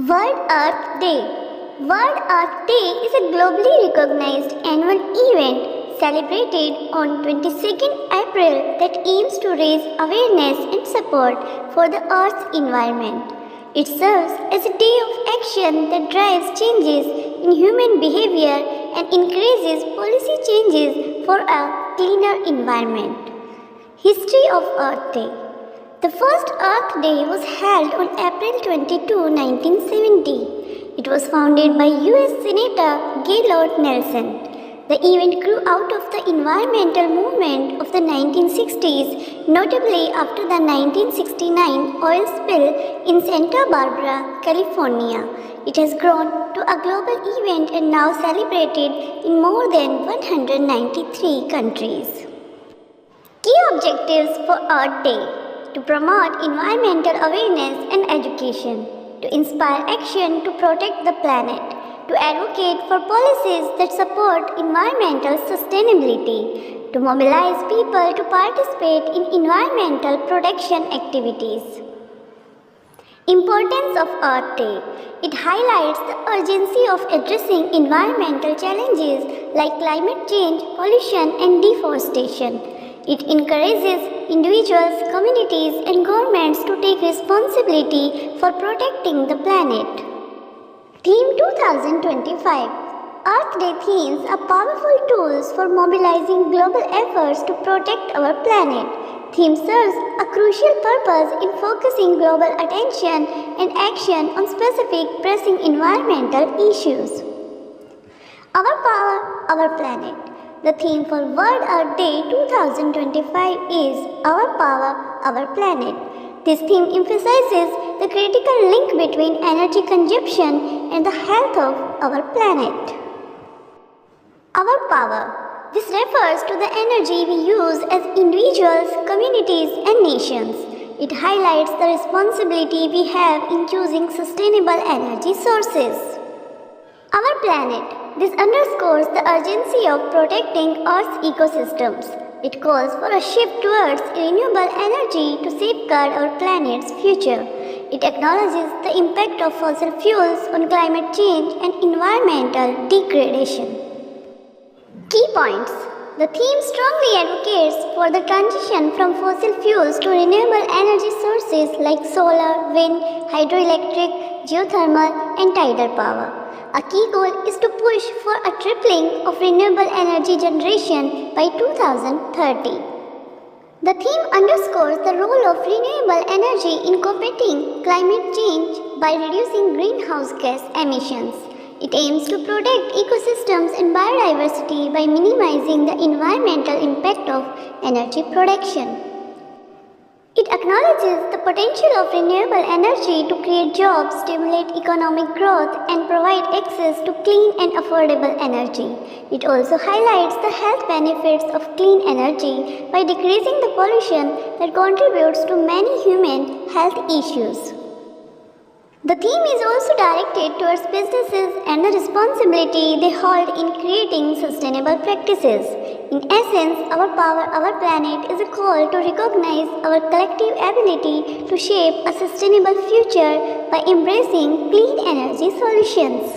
World Earth Day. World Earth Day is a globally recognized annual event celebrated on 22nd April that aims to raise awareness and support for the Earth's environment. It serves as a day of action that drives changes in human behavior and encourages policy changes for a cleaner environment. History of Earth Day. The first Earth Day was held on April 22, 1970. It was founded by US Senator Gaylord Nelson. The event grew out of the environmental movement of the 1960s, notably after the 1969 oil spill in Santa Barbara, California. It has grown to a global event and now celebrated in more than 193 countries. Key objectives for Earth Day: to promote environmental awareness and education, to inspire action to protect the planet, to advocate for policies that support environmental sustainability, to mobilize people to participate in environmental protection activities. Importance of Earth Day. It highlights the urgency of addressing environmental challenges like climate change, pollution, and deforestation. It encourages individuals, communities, and governments to take responsibility for protecting the planet. Theme 2025. Earth Day themes are powerful tools for mobilizing global efforts to protect our planet. Theme serves a crucial purpose in focusing global attention and action on specific pressing environmental issues. Our power, our planet. The theme for World Earth Day 2025 is Our Power, Our Planet. This theme emphasizes the critical link between energy consumption and the health of our planet. Our power. This refers to the energy we use as individuals, communities, and nations. It highlights the responsibility we have in choosing sustainable energy sources. Our planet. This underscores the urgency of protecting Earth's ecosystems. It calls for a shift towards renewable energy to safeguard our planet's future. It acknowledges the impact of fossil fuels on climate change and environmental degradation. Key points. The theme strongly advocates for the transition from fossil fuels to renewable energy sources like solar, wind, hydroelectric, geothermal, and tidal power. A key goal is to push for a tripling of renewable energy generation by 2030. The theme underscores the role of renewable energy in combating climate change by reducing greenhouse gas emissions. It aims to protect ecosystems and biodiversity by minimizing the environmental impact of energy production. It acknowledges the potential of renewable energy to create jobs, stimulate economic growth, and provide access to clean and affordable energy. It also highlights the health benefits of clean energy by decreasing the pollution that contributes to many human health issues. The theme is also directed towards businesses and the responsibility they hold in creating sustainable practices. In essence, Our Power, Our Planet is a call to recognize our collective ability to shape a sustainable future by embracing clean energy solutions.